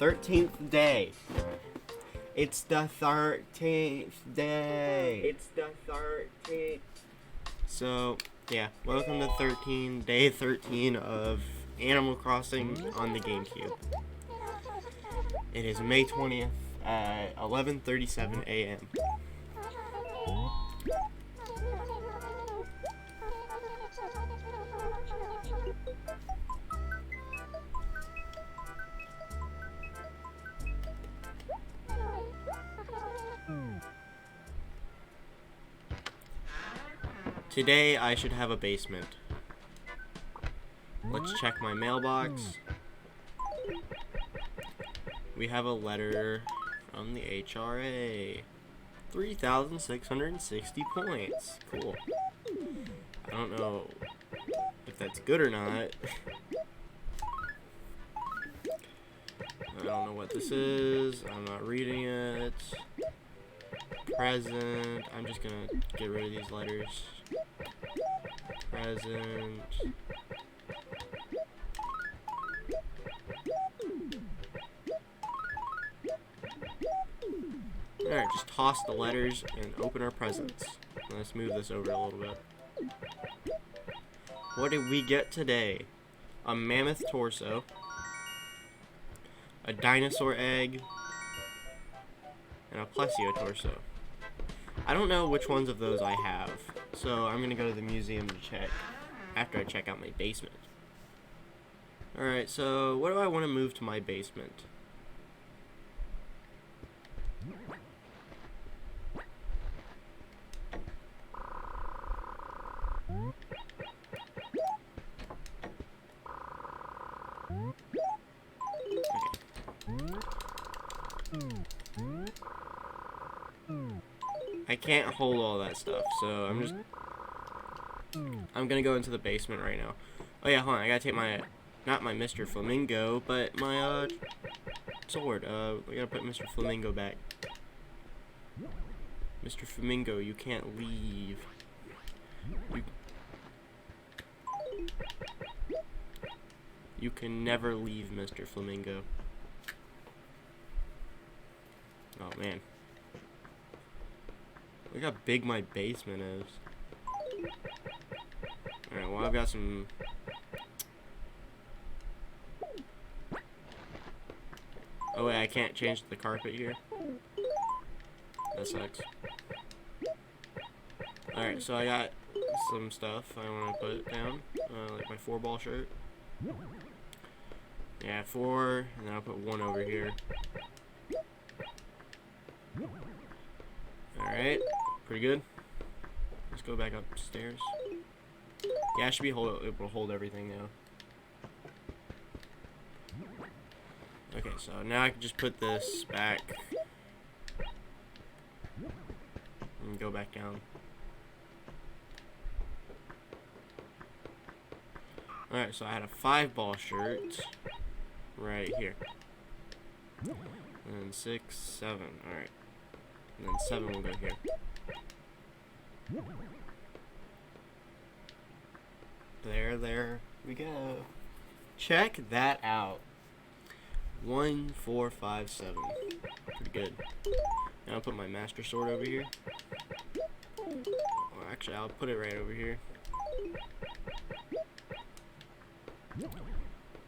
13th day. It's the 13th day. It's the 13th. So, yeah, welcome to day 13 of Animal Crossing on the GameCube. It is May 20th at 11:37 a.m. Today I should have a basement. Let's check my mailbox. We have a letter from the HRA. 3,660 points. Cool. I don't know if that's good or not. I don't know what this is. I'm not reading it. Present. I'm just gonna get rid of these letters. Present. Alright, just toss the letters and open our presents. Let's move this over a little bit. What did we get today? A mammoth torso, a dinosaur egg, and a plesio torso. I don't know which ones of those I have, so I'm gonna go to the museum to check after I check out my basement. Alright, so what do I want to move to my basement? I can't hold all that stuff, so I'm gonna go into the basement right now. Oh yeah, hold on, I gotta take my, not my Mr. Flamingo, but my, sword. We gotta put Mr. Flamingo back. Mr. Flamingo, you can't leave. You can never leave, Mr. Flamingo. Oh man. Look how big my basement is. Alright, well I've got some... Oh wait, I can't change the carpet here. That sucks. Alright, so I got some stuff I want to put down. Like my 4-ball shirt. Yeah, 4, and then I'll put 1 over here. Alright, pretty good. Let's go back upstairs. Yeah, I should be able to hold everything now. Okay, so now I can just put this back. And go back down. Alright, so I had a 5-ball shirt right here. And then 6, 7, alright. And then 7 will go here. There we go. Check that out. 1, 4, 5, 7. Pretty good. Now I'll put my master sword over here. Well, actually, I'll put it right over here.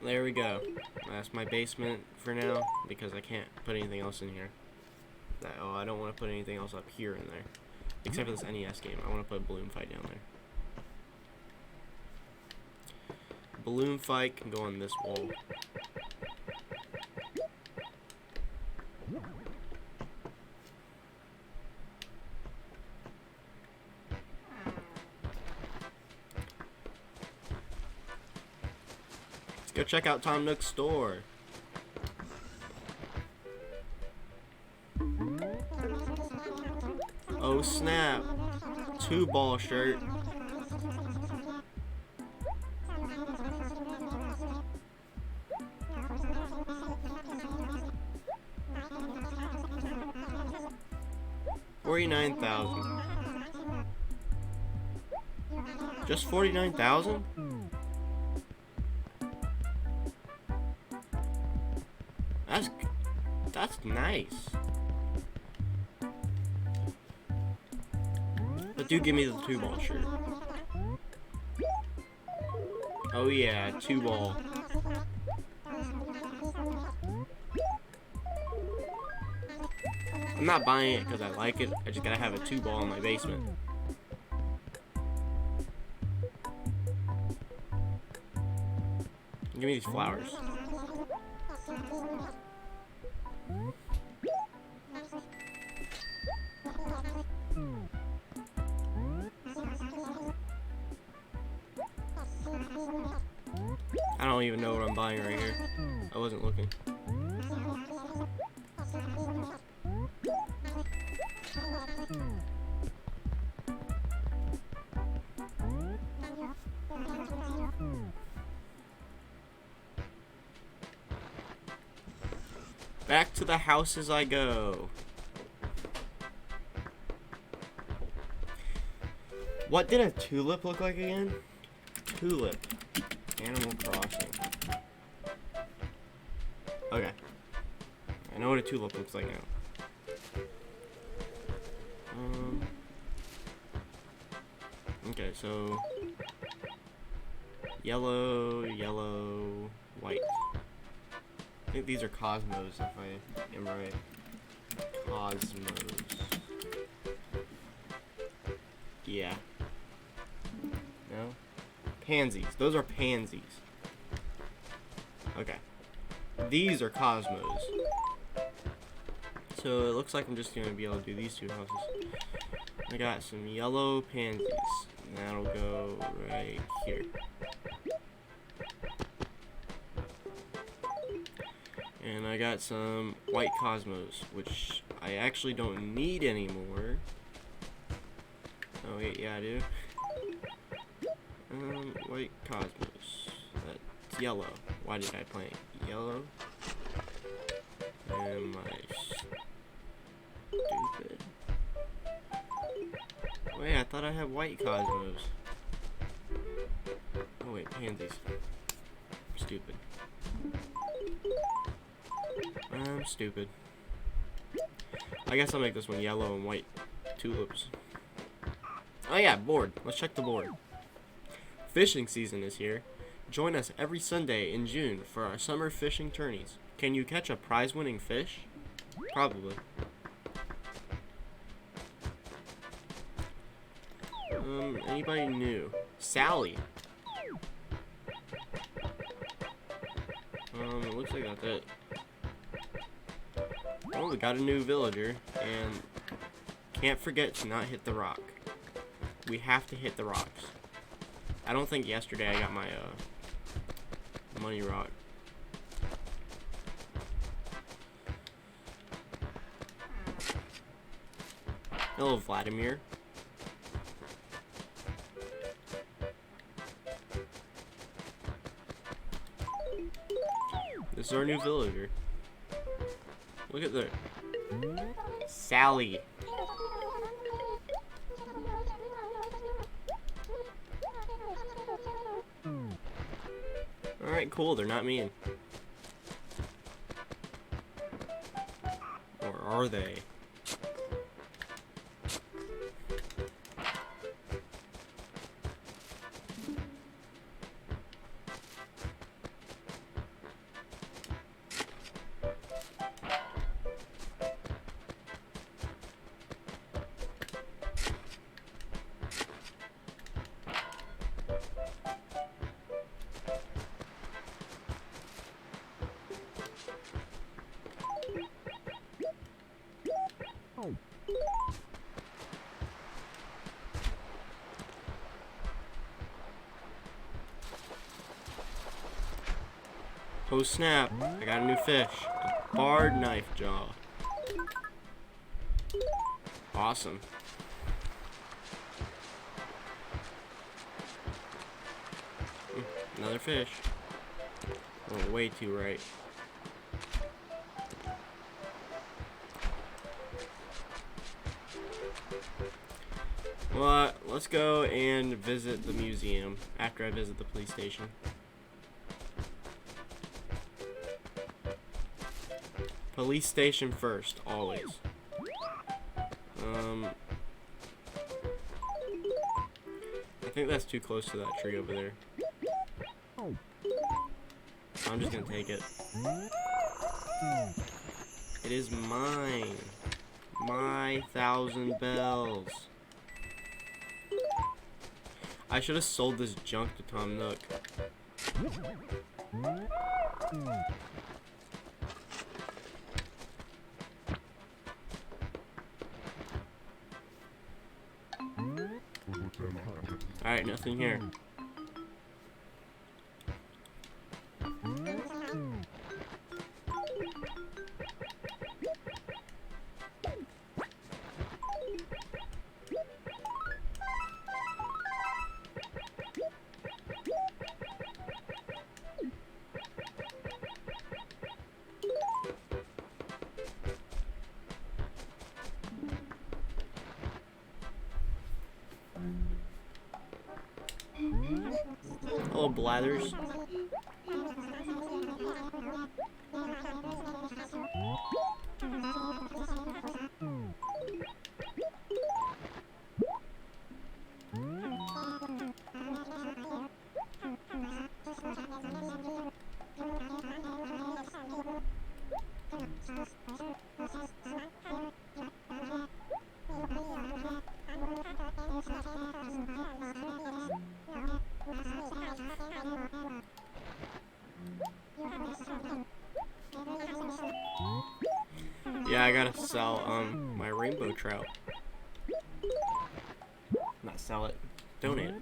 There we go. That's my basement for now because I can't put anything else in here. Oh, I don't want to put anything else up here in there. Except for this NES game. I want to put Balloon Fight down there. Balloon Fight can go on this wall. Let's go check out Tom Nook's store. Oh snap. 2-ball shirt. $49,000. Just 49,000? That's nice. But do give me the 2-ball shirt. Oh yeah, 2-ball. I'm not buying it because I like it. I just gotta have a 2-ball in my basement. Give me these flowers. I don't even know what I'm buying right here. I wasn't looking. Back to the house as I go. What did a tulip look like again? Tulip. Animal Crossing. Okay. I know what a tulip looks like now. Okay, so yellow, yellow, white. I think these are cosmos, if I am right. Cosmos. Yeah. No? Pansies. Those are pansies. Okay. These are cosmos. So it looks like I'm just gonna be able to do these 2 houses. I got some yellow pansies. And that'll go right here. And I got some white cosmos, which I actually don't need anymore. Oh wait, yeah I do. White cosmos. That's yellow. Why did I plant yellow? Am I stupid? Wait, I thought I had white cosmos. Oh wait, pansies. Stupid. I'm stupid. I guess I'll make this one yellow and white tulips. Oh yeah, board. Let's check the board. Fishing season is here. Join us every Sunday in June for our summer fishing tourneys. Can you catch a prize-winning fish? Probably. Anybody new? Sally. It looks like that's it. Oh, we got a new villager, and can't forget to not hit the rock. We have to hit the rocks. I don't think yesterday I got my money rock. Hello, Vladimir. This is our new villager. Look at that. Sally. Alright, cool. They're not mean. Or are they? Oh snap, I got a new fish. A barred knife jaw. Awesome. Another fish. Oh, way too right. Well, let's go and visit the museum after I visit the police station. Police station first, always. I think that's too close to that tree over there. I'm just gonna take it. It is mine. My 1,000 bells. I should have sold this junk to Tom Nook. Alright, nothing here. Hello, Blathers. Yeah, I gotta sell my rainbow trout. Not sell it, donate it.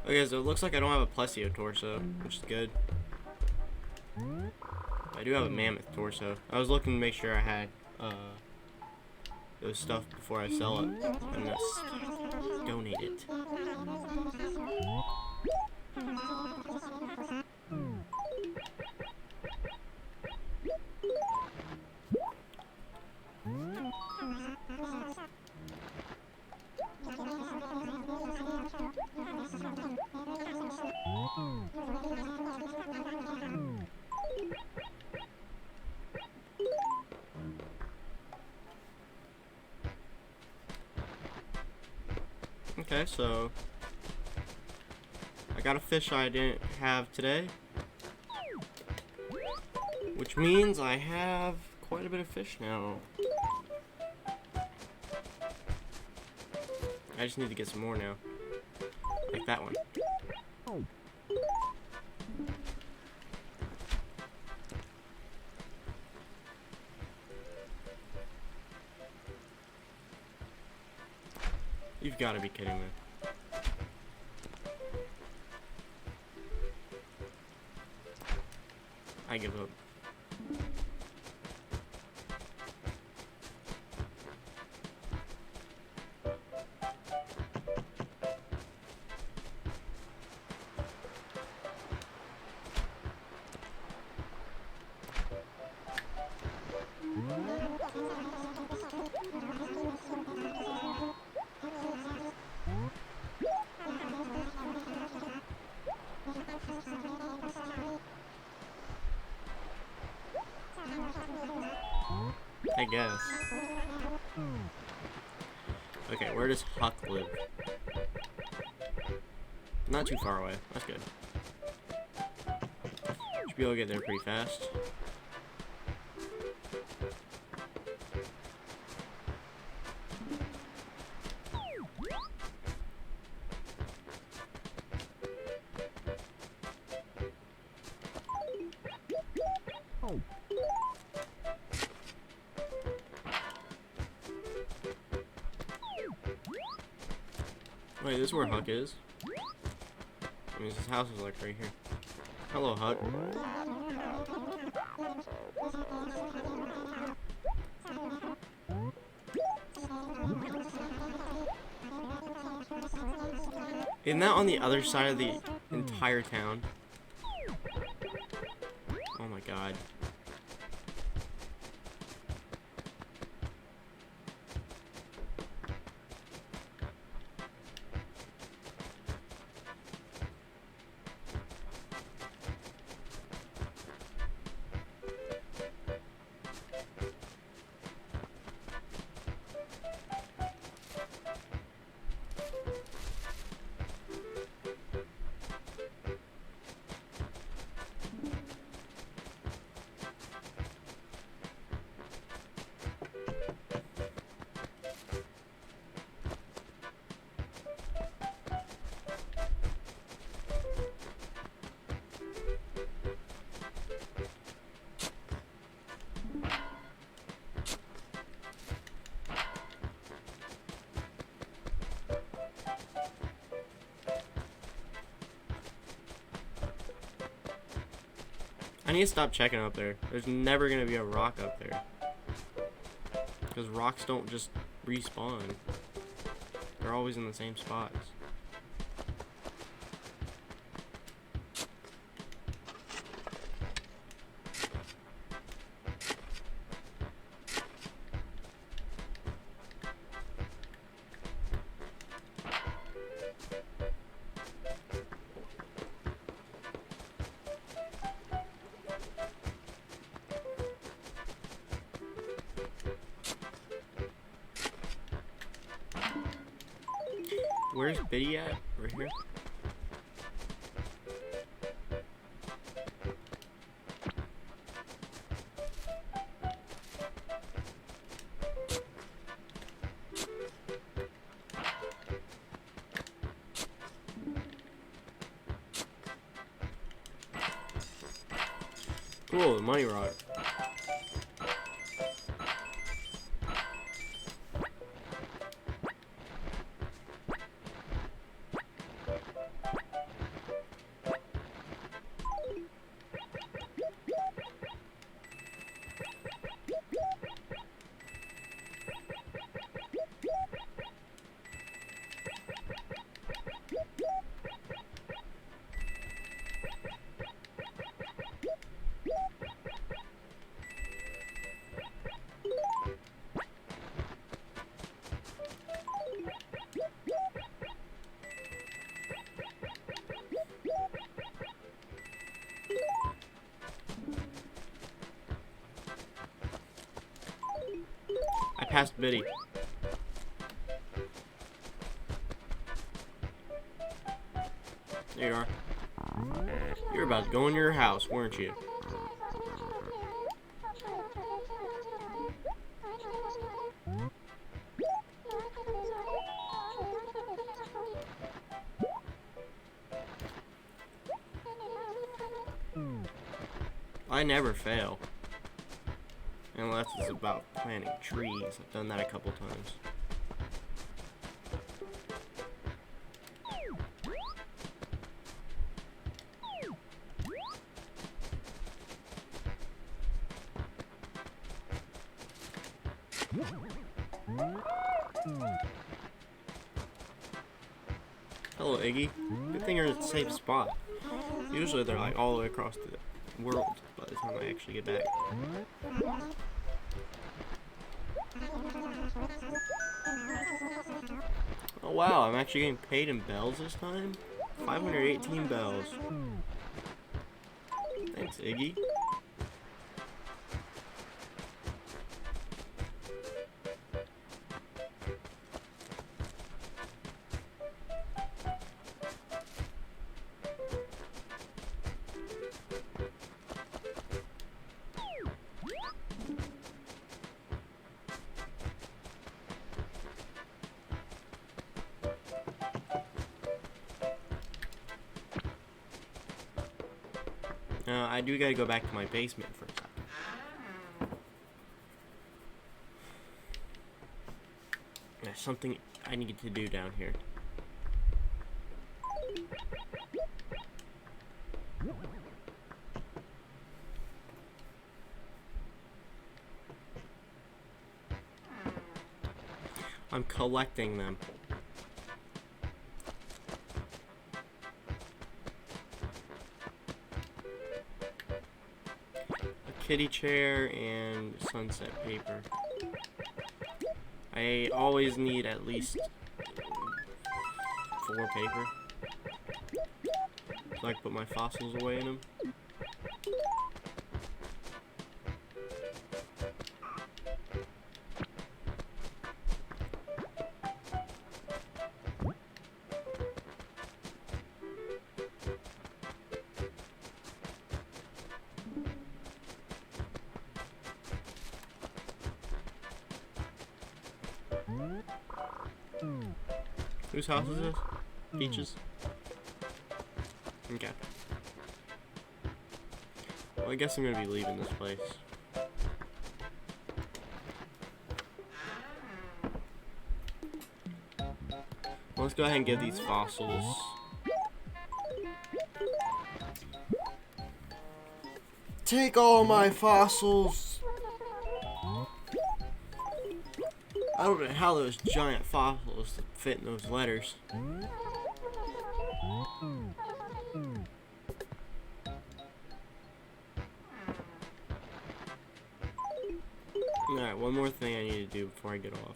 Okay, so it looks like I don't have a plesio torso, which is good. I do have a mammoth torso. I was looking to make sure I had those stuff before I sell it. And let's donate it. Okay, so I got a fish I didn't have today, which means I have quite a bit of fish now. I just need to get some more now, like that one. You've got to be kidding me. I give up. I guess. Okay, where does Huck live? Not too far away. That's good. Should be able to get there pretty fast. Wait, this is where Huck is? I mean, his house is like right here. Hello, Hut. Isn't that on the other side of the entire town? Oh my god. I need to stop checking up there. There's never gonna be a rock up there. Because rocks don't just respawn. They're always in the same spots. Where's Biddy at? Right here? Cool, the money rock. I passed Biddy. There you are. You were about to go in your house, weren't you? I never fail. Unless it's about planting trees. I've done that a couple times. Hello, Iggy. Good thing you're in a safe spot. Usually they're like all the way across the world by the time I actually get back. Oh wow, I'm actually getting paid in bells this time? 518 bells. Thanks, Iggy. I do gotta go back to my basement for a second. There's something I need to do down here. I'm collecting them. A kitty chair and sunset paper. I always need at least 4 paper, so I can put my fossils away in them. Whose house is this? Peaches? Okay. Well, I guess I'm gonna be leaving this place. Well, let's go ahead and get these fossils. Take all my fossils! I don't know how those giant fossils fit in those letters. Alright, one more thing I need to do before I get off.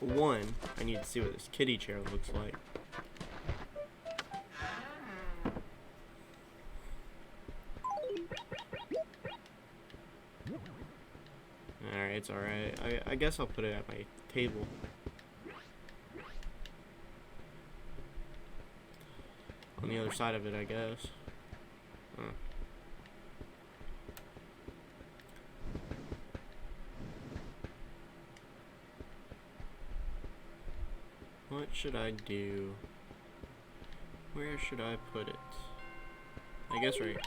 One, I need to see what this kitty chair looks like. Alright, it's alright. I guess I'll put it at my table. On the other side of it, I guess. Huh. What should I do? Where should I put it? I guess right.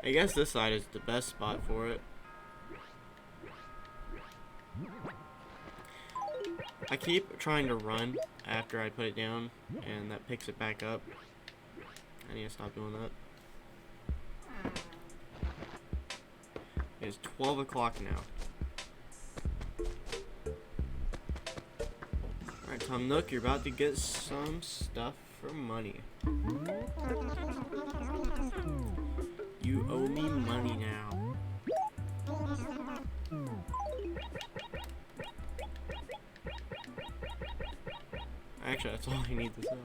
I guess this side is the best spot for it. I keep trying to run after I put it down, and that picks it back up. I need to stop doing that. It's 12 o'clock now. Alright, Tom Nook, you're about to get some stuff for money. You owe me money now. Actually, that's all I need to sell.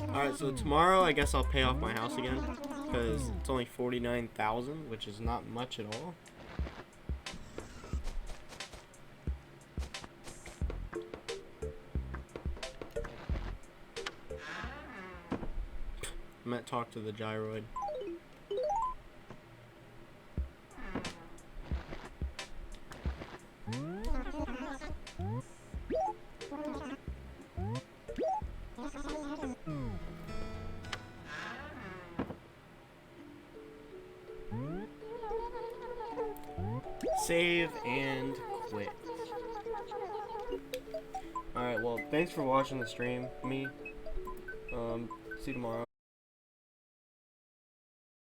Alright, so tomorrow I guess I'll pay off my house again, because it's only $49,000, which is not much at all. I might talk to the gyroid. Save and quit. Alright, well, thanks for watching the stream, me. See you tomorrow.